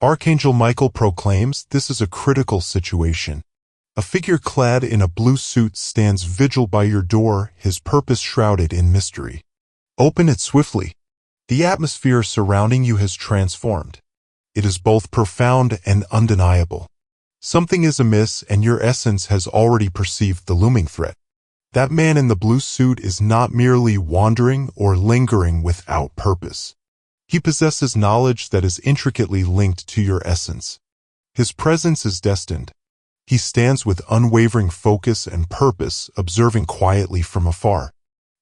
Archangel Michael proclaims this is a critical situation. A figure clad in a blue suit stands vigil by your door, his purpose shrouded in mystery. Open it swiftly. The atmosphere surrounding you has transformed. It is both profound and undeniable. Something is amiss, and your essence has already perceived the looming threat. That man in the blue suit is not merely wandering or lingering without purpose. He possesses knowledge that is intricately linked to your essence. His presence is destined. He stands with unwavering focus and purpose, observing quietly from afar.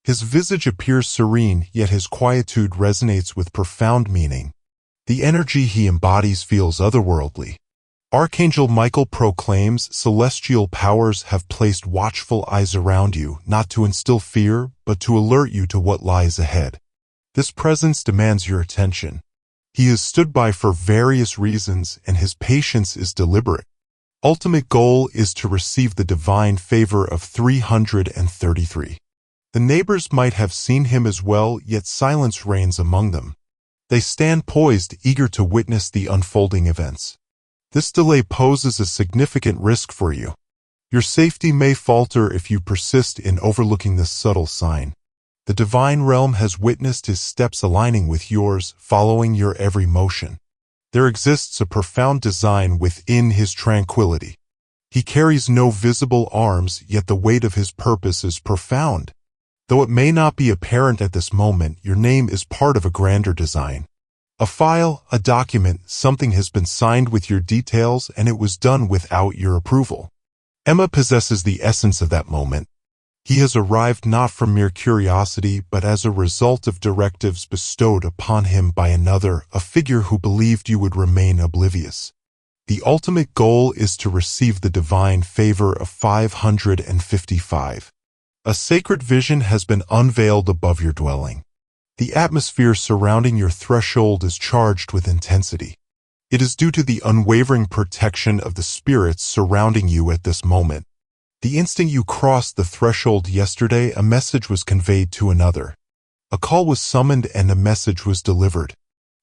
His visage appears serene, yet his quietude resonates with profound meaning. The energy he embodies feels otherworldly. Archangel Michael proclaims celestial powers have placed watchful eyes around you, not to instill fear, but to alert you to what lies ahead. This presence demands your attention. He is stood by for various reasons, and his patience is deliberate. Ultimate goal is to receive the divine favor of 333. The neighbors might have seen him as well, yet silence reigns among them. They stand poised, eager to witness the unfolding events. This delay poses a significant risk for you. Your safety may falter if you persist in overlooking this subtle sign. The divine realm has witnessed his steps aligning with yours, following your every motion. There exists a profound design within his tranquility. He carries no visible arms, yet the weight of his purpose is profound. Though it may not be apparent at this moment, your name is part of a grander design. A file, a document, something has been signed with your details, and it was done without your approval. Emma possesses the essence of that moment. He has arrived not from mere curiosity, but as a result of directives bestowed upon him by another, a figure who believed you would remain oblivious. The ultimate goal is to receive the divine favor of 555. A sacred vision has been unveiled above your dwelling. The atmosphere surrounding your threshold is charged with intensity. It is due to the unwavering protection of the spirits surrounding you at this moment. The instant you crossed the threshold yesterday, a message was conveyed to another. A call was summoned and a message was delivered.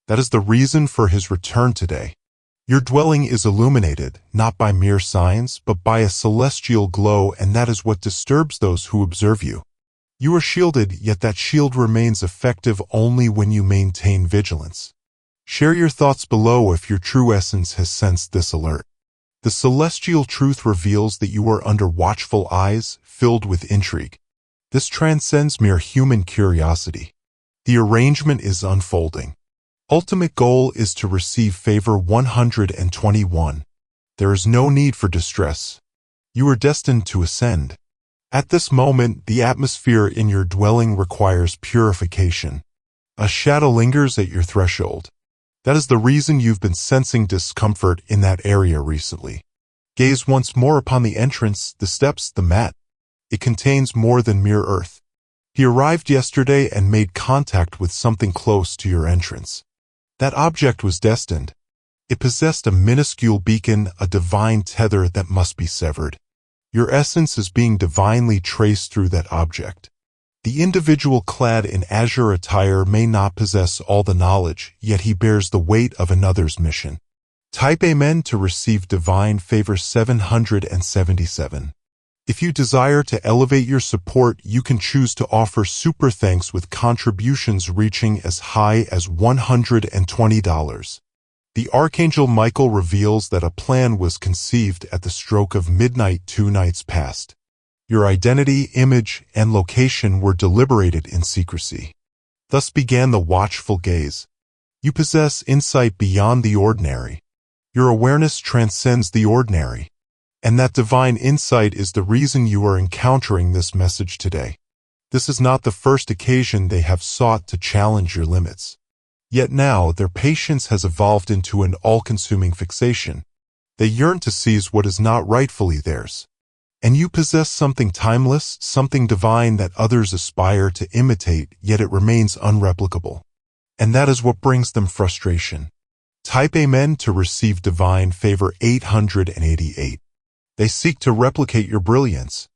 That is the reason for his return today. Your dwelling is illuminated, not by mere signs, but by a celestial glow, and that is what disturbs those who observe you. You are shielded, yet that shield remains effective only when you maintain vigilance. Share your thoughts below if your true essence has sensed this alert. The celestial truth reveals that you are under watchful eyes, filled with intrigue. This transcends mere human curiosity. The arrangement is unfolding. Ultimate goal is to receive favor 121. There is no need for distress. You are destined to ascend. At this moment, the atmosphere in your dwelling requires purification. A shadow lingers at your threshold. That is the reason you've been sensing discomfort in that area recently. Gaze once more upon the entrance, the steps, the mat. It contains more than mere earth. He arrived yesterday and made contact with something close to your entrance. That object was destined. It possessed a minuscule beacon, a divine tether that must be severed. Your essence is being divinely traced through that object. The individual clad in azure attire may not possess all the knowledge, yet he bears the weight of another's mission. Type Amen to receive divine favor 777. If you desire to elevate your support, you can choose to offer super thanks with contributions reaching as high as $120. The Archangel Michael reveals that a plan was conceived at the stroke of midnight 2 nights past. Your identity, image, and location were deliberated in secrecy. Thus began the watchful gaze. You possess insight beyond the ordinary. Your awareness transcends the ordinary. And that divine insight is the reason you are encountering this message today. This is not the first occasion they have sought to challenge your limits. Yet now their patience has evolved into an all-consuming fixation. They yearn to seize what is not rightfully theirs. And you possess something timeless, something divine that others aspire to imitate, yet it remains unreplicable. And that is what brings them frustration. Type Amen to receive divine favor 888. They seek to replicate your brilliance.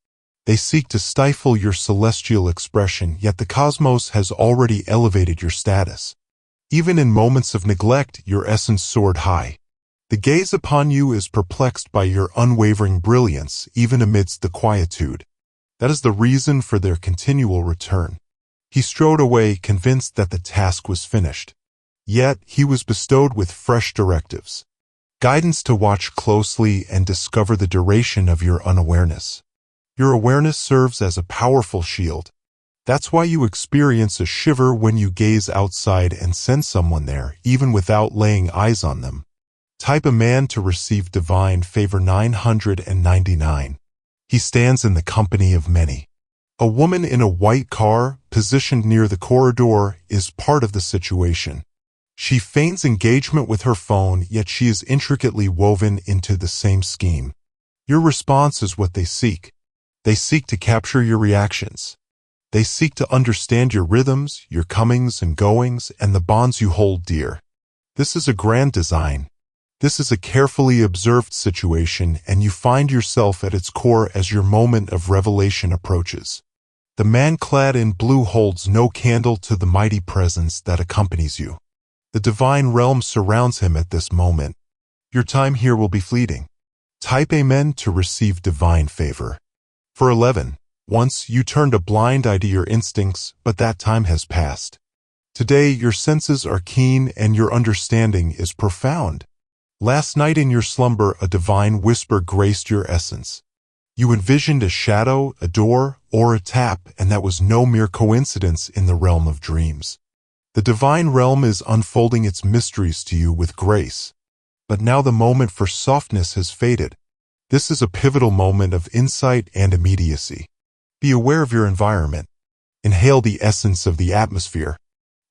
They seek to stifle your celestial expression, yet the cosmos has already elevated your status. Even in moments of neglect, your essence soared high. The gaze upon you is perplexed by your unwavering brilliance, even amidst the quietude. That is the reason for their continual return. He strode away, convinced that the task was finished. Yet he was bestowed with fresh directives. Guidance to watch closely and discover the duration of your unawareness. Your awareness serves as a powerful shield. That's why you experience a shiver when you gaze outside and sense someone there, even without laying eyes on them. Type a man to receive divine favor 999. He stands in the company of many. A woman in a white car, positioned near the corridor, is part of the situation. She feigns engagement with her phone, yet she is intricately woven into the same scheme. Your response is what they seek. They seek to capture your reactions. They seek to understand your rhythms, your comings and goings, and the bonds you hold dear. This is a grand design. This is a carefully observed situation, and you find yourself at its core as your moment of revelation approaches. The man clad in blue holds no candle to the mighty presence that accompanies you. The divine realm surrounds him at this moment. Your time here will be fleeting. Type Amen to receive divine favor. For 11. Once you turned a blind eye to your instincts, but that time has passed. Today your senses are keen and your understanding is profound. Last night in your slumber, a divine whisper graced your essence. You envisioned a shadow, a door, or a tap, and that was no mere coincidence in the realm of dreams. The divine realm is unfolding its mysteries to you with grace. But now the moment for softness has faded. This is a pivotal moment of insight and immediacy. Be aware of your environment. Inhale the essence of the atmosphere.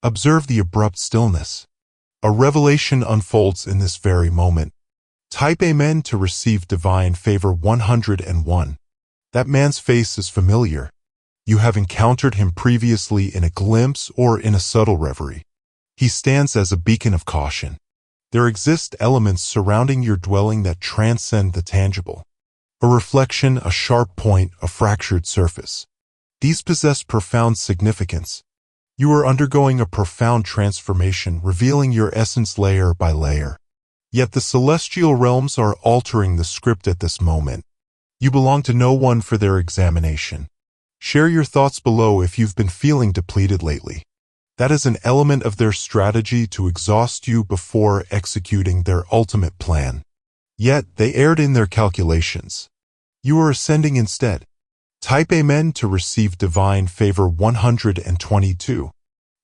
Observe the abrupt stillness. A revelation unfolds in this very moment. Type Amen to receive divine favor 101. That man's face is familiar. You have encountered him previously in a glimpse or in a subtle reverie. He stands as a beacon of caution. There exist elements surrounding your dwelling that transcend the tangible. A reflection, a sharp point, a fractured surface. These possess profound significance. You are undergoing a profound transformation, revealing your essence layer by layer. Yet the celestial realms are altering the script at this moment. You belong to no one for their examination. Share your thoughts below if you've been feeling depleted lately. That is an element of their strategy to exhaust you before executing their ultimate plan. Yet they erred in their calculations. You are ascending instead. Type Amen to receive divine favor 122.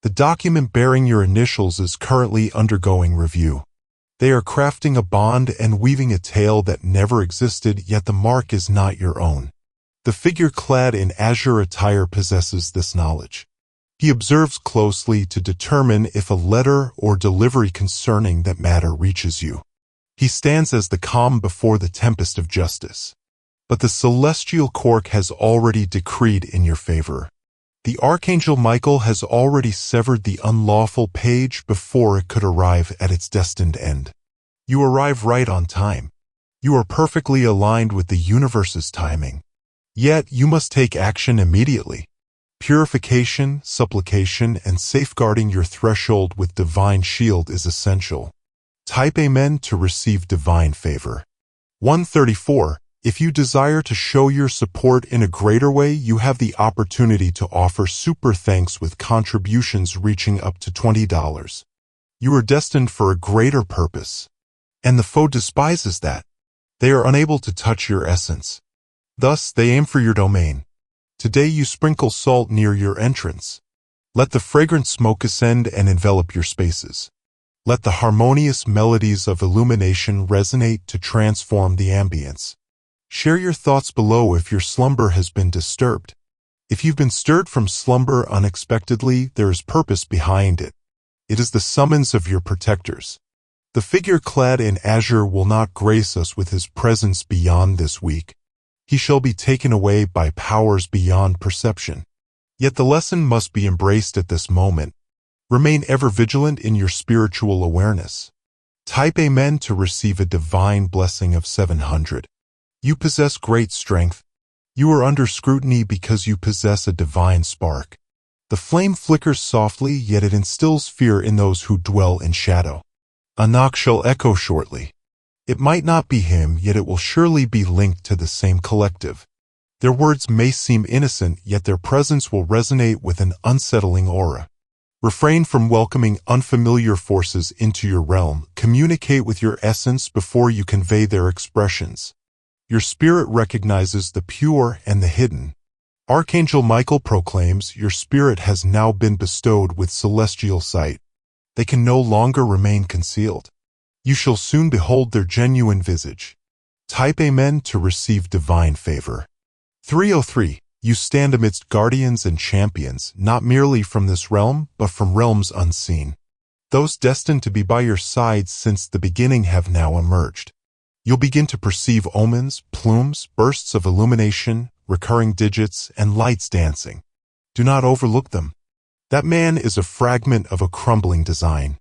The document bearing your initials is currently undergoing review. They are crafting a bond and weaving a tale that never existed, yet the mark is not your own. The figure clad in azure attire possesses this knowledge. He observes closely to determine if a letter or delivery concerning that matter reaches you. He stands as the calm before the tempest of justice. But the celestial court has already decreed in your favor. The Archangel Michael has already severed the unlawful page before it could arrive at its destined end. You arrive right on time. You are perfectly aligned with the universe's timing. Yet you must take action immediately. Purification, supplication, and safeguarding your threshold with divine shield is essential. Type Amen to receive divine favor. 134. If you desire to show your support in a greater way, you have the opportunity to offer super thanks with contributions reaching up to $20. You are destined for a greater purpose. And the foe despises that. They are unable to touch your essence. Thus, they aim for your domain. Today you sprinkle salt near your entrance. Let the fragrant smoke ascend and envelop your spaces. Let the harmonious melodies of illumination resonate to transform the ambience. Share your thoughts below if your slumber has been disturbed. If you've been stirred from slumber unexpectedly, there is purpose behind it. It is the summons of your protectors. The figure clad in azure will not grace us with his presence beyond this week. He shall be taken away by powers beyond perception. Yet the lesson must be embraced at this moment. Remain ever vigilant in your spiritual awareness. Type Amen to receive a divine blessing of 700. You possess great strength. You are under scrutiny because you possess a divine spark. The flame flickers softly, yet it instills fear in those who dwell in shadow. A knock shall echo shortly. It might not be him, yet it will surely be linked to the same collective. Their words may seem innocent, yet their presence will resonate with an unsettling aura. Refrain from welcoming unfamiliar forces into your realm. Communicate with your essence before you convey their expressions. Your spirit recognizes the pure and the hidden. Archangel Michael proclaims your spirit has now been bestowed with celestial sight. They can no longer remain concealed. You shall soon behold their genuine visage. Type Amen to receive divine favor. 303. You stand amidst guardians and champions, not merely from this realm, but from realms unseen. Those destined to be by your side since the beginning have now emerged. You'll begin to perceive omens, plumes, bursts of illumination, recurring digits, and lights dancing. Do not overlook them. That man is a fragment of a crumbling design.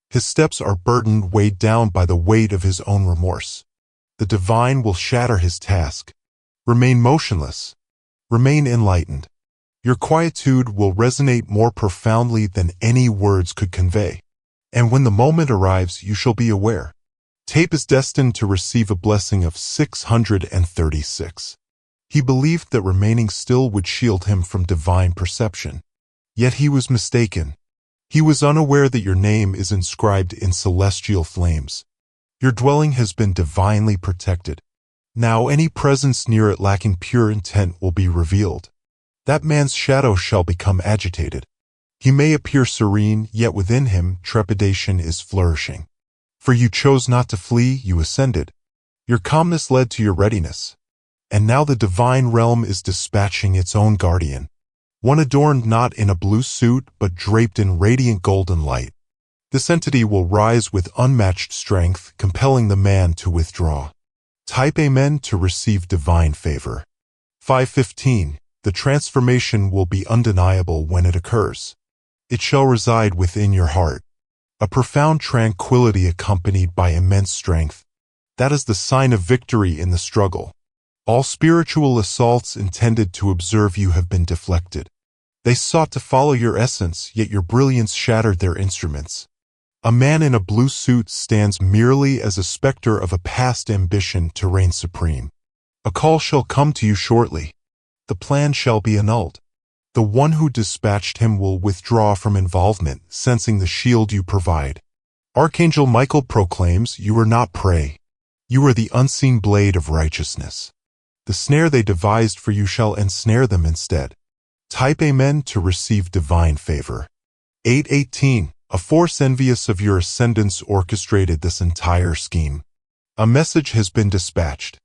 His steps are burdened, weighed down by the weight of his own remorse. The divine will shatter his task. Remain motionless. Remain enlightened. Your quietude will resonate more profoundly than any words could convey. And when the moment arrives, you shall be aware. Tape is destined to receive a blessing of 636. He believed that remaining still would shield him from divine perception. Yet he was mistaken. He was unaware that your name is inscribed in celestial flames. Your dwelling has been divinely protected. Now any presence near it lacking pure intent will be revealed. That man's shadow shall become agitated. He may appear serene, yet within him trepidation is flourishing. For you chose not to flee, you ascended. Your calmness led to your readiness. And now the divine realm is dispatching its own guardian. One adorned not in a blue suit, but draped in radiant golden light. This entity will rise with unmatched strength, compelling the man to withdraw. Type Amen to receive divine favor. 515. The transformation will be undeniable when it occurs. It shall reside within your heart. A profound tranquility accompanied by immense strength. That is the sign of victory in the struggle. All spiritual assaults intended to observe you have been deflected. They sought to follow your essence, yet your brilliance shattered their instruments. A man in a blue suit stands merely as a specter of a past ambition to reign supreme. A call shall come to you shortly. The plan shall be annulled. The one who dispatched him will withdraw from involvement, sensing the shield you provide. Archangel Michael proclaims you are not prey. You are the unseen blade of righteousness. The snare they devised for you shall ensnare them instead. Type Amen to receive divine favor. 818. A force envious of your ascendance orchestrated this entire scheme. A message has been dispatched,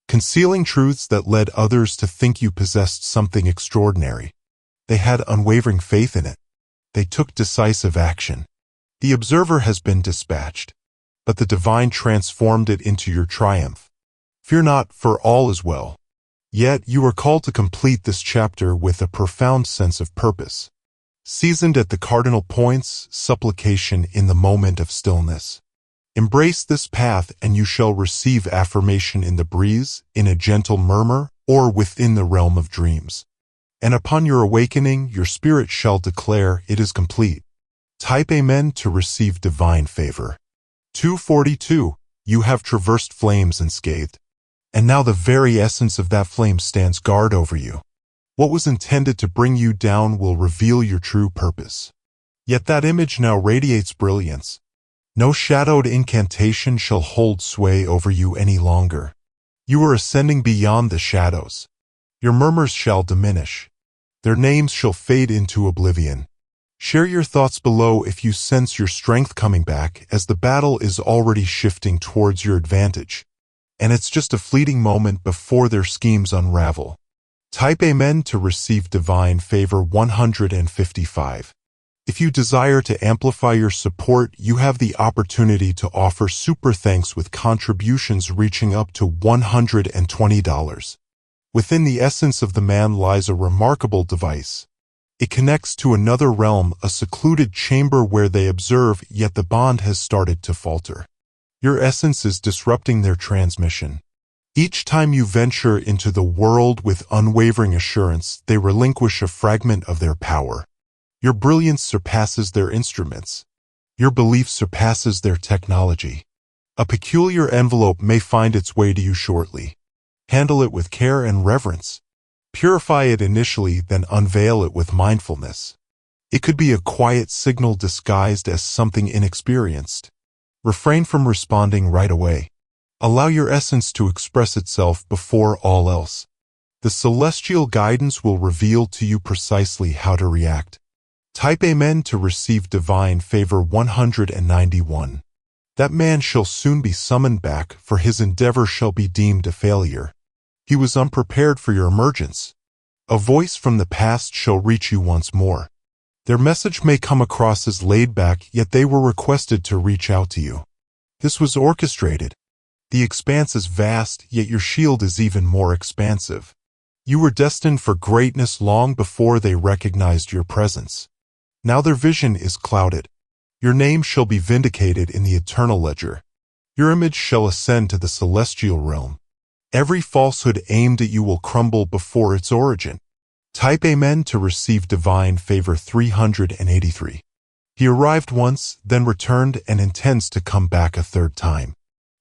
concealing truths that led others to think you possessed something extraordinary. They had unwavering faith in it. They took decisive action. The observer has been dispatched, but the divine transformed it into your triumph. Fear not, for all is well. Yet you are called to complete this chapter with a profound sense of purpose. Seasoned at the cardinal points, supplication in the moment of stillness. Embrace this path and you shall receive affirmation in the breeze, in a gentle murmur, or within the realm of dreams. And upon your awakening, your spirit shall declare it is complete. Type Amen to receive divine favor. 242. You have traversed flames unscathed. And now the very essence of that flame stands guard over you. What was intended to bring you down will reveal your true purpose. Yet that image now radiates brilliance. No shadowed incantation shall hold sway over you any longer. You are ascending beyond the shadows. Your murmurs shall diminish. Their names shall fade into oblivion. Share your thoughts below if you sense your strength coming back, as the battle is already shifting towards your advantage. And it's just a fleeting moment before their schemes unravel. Type Amen to receive divine favor. 155. If you desire to amplify your support, you have the opportunity to offer super thanks with contributions reaching up to $120. Within the essence of the man lies a remarkable device. It connects to another realm, a secluded chamber where they observe, yet the bond has started to falter. Your essence is disrupting their transmission. Each time you venture into the world with unwavering assurance, they relinquish a fragment of their power. Your brilliance surpasses their instruments. Your belief surpasses their technology. A peculiar envelope may find its way to you shortly. Handle it with care and reverence. Purify it initially, then unveil it with mindfulness. It could be a quiet signal disguised as something inexperienced. Refrain from responding right away. Allow your essence to express itself before all else. The celestial guidance will reveal to you precisely how to react. Type Amen to receive divine favor. 191. That man shall soon be summoned back, for his endeavor shall be deemed a failure. He was unprepared for your emergence. A voice from the past shall reach you once more. Their message may come across as laid back, yet they were requested to reach out to you. This was orchestrated. The expanse is vast, yet your shield is even more expansive. You were destined for greatness long before they recognized your presence. Now their vision is clouded. Your name shall be vindicated in the eternal ledger. Your image shall ascend to the celestial realm. Every falsehood aimed at you will crumble before its origin. Type Amen to receive divine favor. 383. He arrived once, then returned, and intends to come back a third time.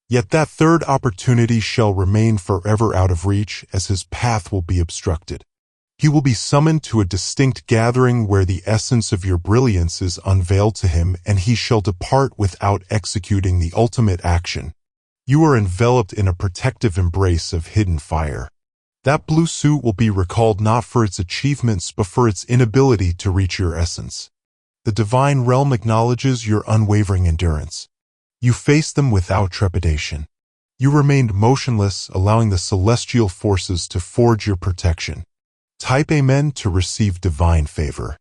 Yet that third opportunity shall remain forever out of reach, as his path will be obstructed. He will be summoned to a distinct gathering where the essence of your brilliance is unveiled to him, and he shall depart without executing the ultimate action. You are enveloped in a protective embrace of hidden fire. That blue suit will be recalled not for its achievements but for its inability to reach your essence. The divine realm acknowledges your unwavering endurance. You faced them without trepidation. You remained motionless, allowing the celestial forces to forge your protection. Type Amen to receive divine favor.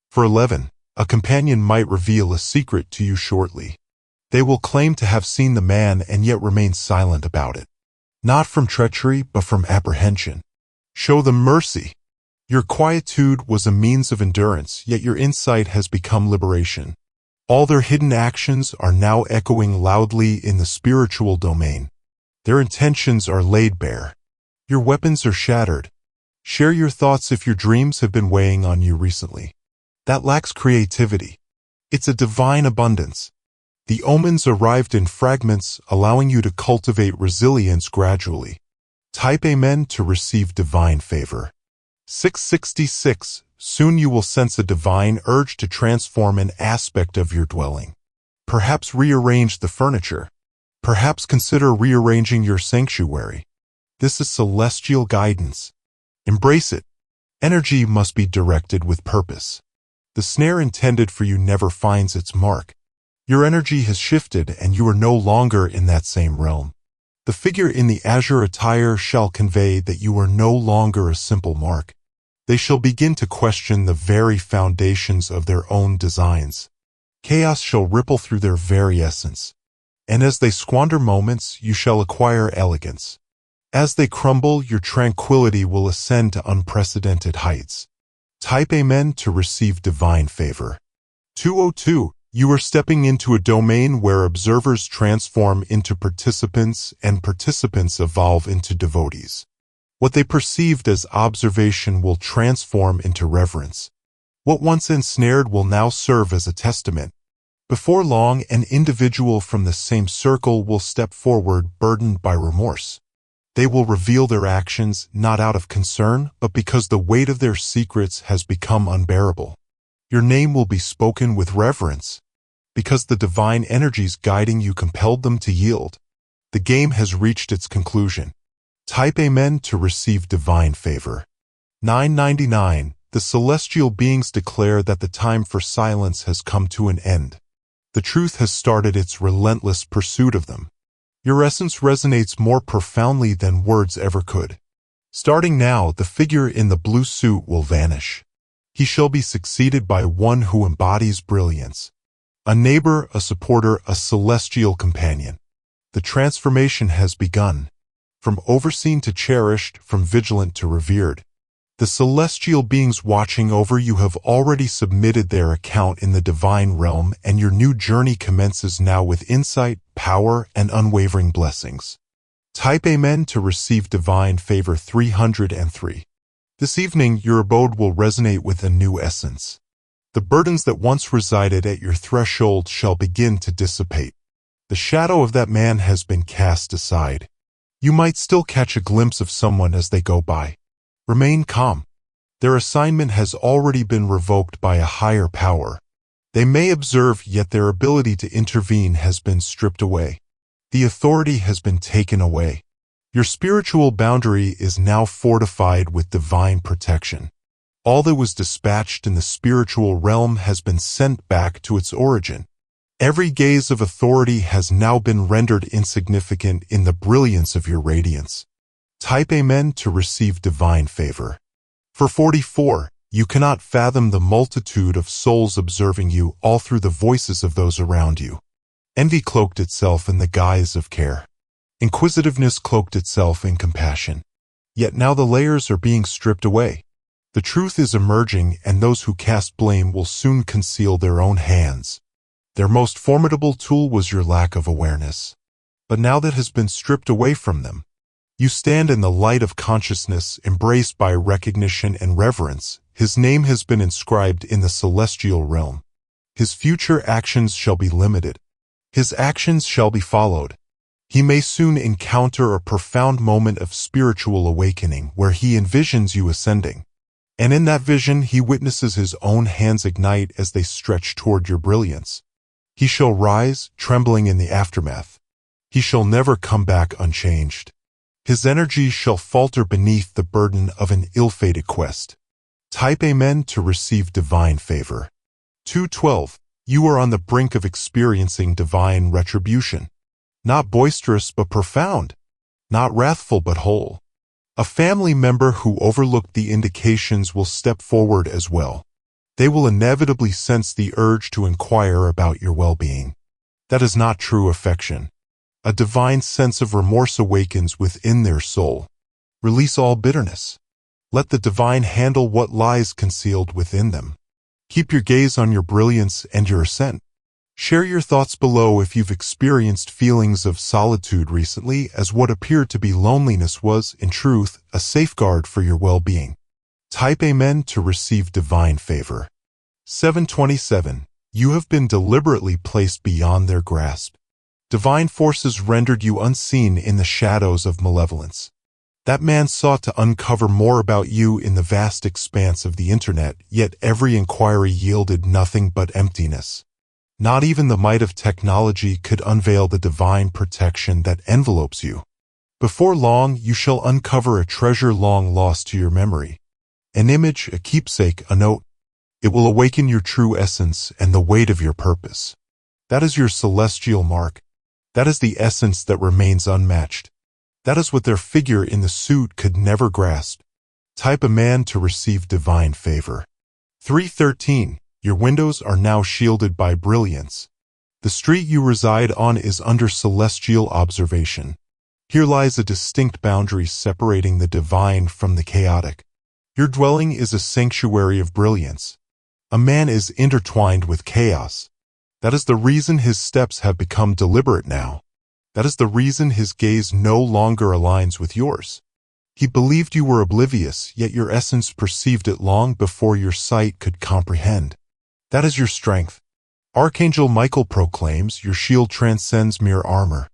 For 11, a companion might reveal a secret to you shortly. They will claim to have seen the man and yet remain silent about it. Not from treachery, but from apprehension. Show them mercy. Your quietude was a means of endurance, yet your insight has become liberation. All their hidden actions are now echoing loudly in the spiritual domain. Their intentions are laid bare. Your weapons are shattered. Share your thoughts if your dreams have been weighing on you recently. That lacks creativity. It's a divine abundance. The omens arrived in fragments, allowing you to cultivate resilience gradually. Type Amen to receive divine favor. 666. Soon you will sense a divine urge to transform an aspect of your dwelling. Perhaps rearrange the furniture. Perhaps consider rearranging your sanctuary. This is celestial guidance. Embrace it. Energy must be directed with purpose. The snare intended for you never finds its mark. Your energy has shifted and you are no longer in that same realm. The figure in the azure attire shall convey that you are no longer a simple mark. They shall begin to question the very foundations of their own designs. Chaos shall ripple through their very essence. And as they squander moments, you shall acquire elegance. As they crumble, your tranquility will ascend to unprecedented heights. Type Amen to receive divine favor. 202. You are stepping into a domain where observers transform into participants and participants evolve into devotees. What they perceived as observation will transform into reverence. What once ensnared will now serve as a testament. Before long, an individual from the same circle will step forward burdened by remorse. They will reveal their actions not out of concern, but because the weight of their secrets has become unbearable. Your name will be spoken with reverence, because the divine energies guiding you compelled them to yield. The game has reached its conclusion. Type Amen to receive divine favor. 999. The celestial beings declare that the time for silence has come to an end. The truth has started its relentless pursuit of them. Your essence resonates more profoundly than words ever could. Starting now, the figure in the blue suit will vanish. He shall be succeeded by one who embodies brilliance. A neighbor, a supporter, a celestial companion. The transformation has begun. From overseen to cherished, from vigilant to revered. The celestial beings watching over you have already submitted their account in the divine realm, and your new journey commences now with insight, power, and unwavering blessings. Type Amen to receive divine favor. 303. This evening, your abode will resonate with a new essence. The burdens that once resided at your threshold shall begin to dissipate. The shadow of that man has been cast aside. You might still catch a glimpse of someone as they go by. Remain calm. Their assignment has already been revoked by a higher power. They may observe, yet their ability to intervene has been stripped away. The authority has been taken away. Your spiritual boundary is now fortified with divine protection. All that was dispatched in the spiritual realm has been sent back to its origin. Every gaze of authority has now been rendered insignificant in the brilliance of your radiance. Type Amen to receive divine favor. For 44, you cannot fathom the multitude of souls observing you all through the voices of those around you. Envy cloaked itself in the guise of care. Inquisitiveness cloaked itself in compassion. Yet now the layers are being stripped away. The truth is emerging, and those who cast blame will soon conceal their own hands. Their most formidable tool was your lack of awareness. But now that has been stripped away from them. You stand in the light of consciousness, embraced by recognition and reverence. His name has been inscribed in the celestial realm. His future actions shall be limited. His actions shall be followed. He may soon encounter a profound moment of spiritual awakening where he envisions you ascending. And in that vision he witnesses his own hands ignite as they stretch toward your brilliance. He shall rise, trembling in the aftermath. He shall never come back unchanged. His energy shall falter beneath the burden of an ill-fated quest. Type Amen to receive divine favor. 212. You are on the brink of experiencing divine retribution. Not boisterous but profound. Not wrathful but whole. A family member who overlooked the indications will step forward as well. They will inevitably sense the urge to inquire about your well-being. That is not true affection. A divine sense of remorse awakens within their soul. Release all bitterness. Let the divine handle what lies concealed within them. Keep your gaze on your brilliance and your ascent. Share your thoughts below if you've experienced feelings of solitude recently, as what appeared to be loneliness was, in truth, a safeguard for your well-being. Type Amen to receive divine favor. 727. You have been deliberately placed beyond their grasp. Divine forces rendered you unseen in the shadows of malevolence. That man sought to uncover more about you in the vast expanse of the internet, yet every inquiry yielded nothing but emptiness. Not even the might of technology could unveil the divine protection that envelopes you. Before long, you shall uncover a treasure long lost to your memory. An image, a keepsake, a note. It will awaken your true essence and the weight of your purpose. That is your celestial mark. That is the essence that remains unmatched. That is what their figure in the suit could never grasp. Type Amen to receive divine favor. 313. Your windows are now shielded by brilliance. The street you reside on is under celestial observation. Here lies a distinct boundary separating the divine from the chaotic. Your dwelling is a sanctuary of brilliance. A man is intertwined with chaos. That is the reason his steps have become deliberate now. That is the reason his gaze no longer aligns with yours. He believed you were oblivious, yet your essence perceived it long before your sight could comprehend. That is your strength. Archangel Michael proclaims your shield transcends mere armor.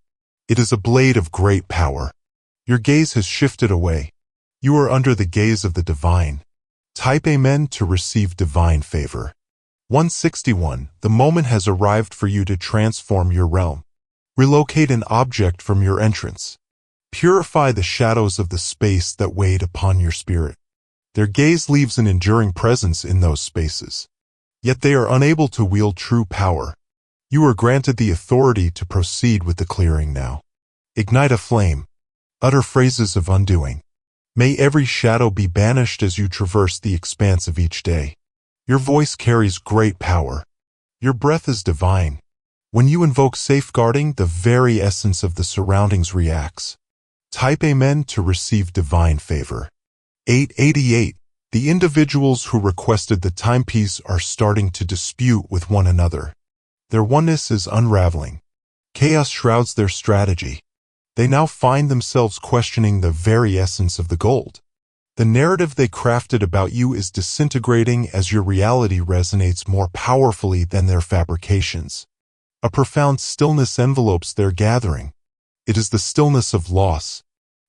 It is a blade of great power. Your gaze has shifted away. You are under the gaze of the divine. Type Amen to receive divine favor. 161. The moment has arrived for you to transform your realm. Relocate an object from your entrance. Purify the shadows of the space that weighed upon your spirit. Their gaze leaves an enduring presence in those spaces. Yet they are unable to wield true power. You are granted the authority to proceed with the clearing now. Ignite a flame. Utter phrases of undoing. May every shadow be banished as you traverse the expanse of each day. Your voice carries great power. Your breath is divine. When you invoke safeguarding, the very essence of the surroundings reacts. Type Amen to receive divine favor. 888. The individuals who requested the timepiece are starting to dispute with one another. Their oneness is unraveling. Chaos shrouds their strategy. They now find themselves questioning the very essence of the gold. The narrative they crafted about you is disintegrating as your reality resonates more powerfully than their fabrications. A profound stillness envelopes their gathering. It is the stillness of loss.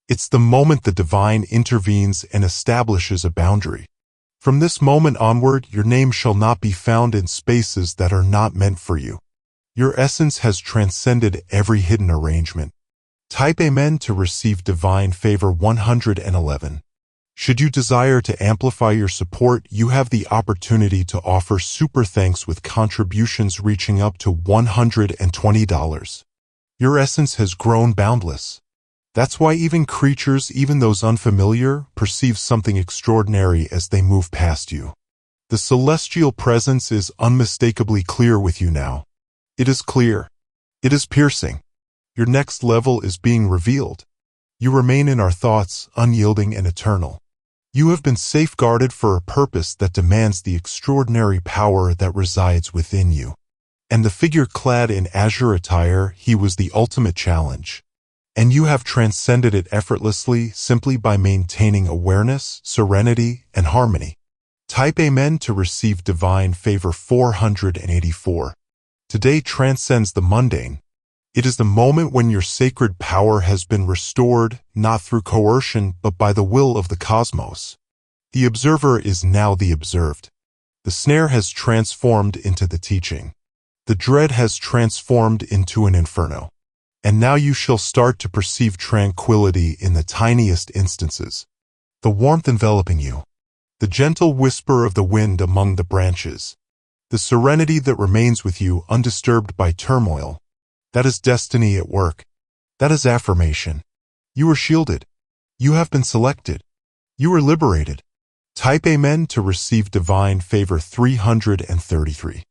It's the moment the divine intervenes and establishes a boundary. From this moment onward, your name shall not be found in spaces that are not meant for you. Your essence has transcended every hidden arrangement. Type Amen to receive divine favor 111. Should you desire to amplify your support, you have the opportunity to offer super thanks with contributions reaching up to $120. Your essence has grown boundless. That's why even creatures, even those unfamiliar, perceive something extraordinary as they move past you. The celestial presence is unmistakably clear with you now. It is clear. It is piercing. Your next level is being revealed. You remain in our thoughts, unyielding and eternal. You have been safeguarded for a purpose that demands the extraordinary power that resides within you. And the figure clad in azure attire, he was the ultimate challenge. And you have transcended it effortlessly simply by maintaining awareness, serenity, and harmony. Type Amen to receive divine favor 484. Today transcends the mundane. It is the moment when your sacred power has been restored, not through coercion, but by the will of the cosmos. The observer is now the observed. The snare has transformed into the teaching. The dread has transformed into an inferno. And now you shall start to perceive tranquility in the tiniest instances. The warmth enveloping you. The gentle whisper of the wind among the branches. The serenity that remains with you undisturbed by turmoil. That is destiny at work. That is affirmation. You are shielded. You have been selected. You are liberated. Type Amen to receive divine favor 333.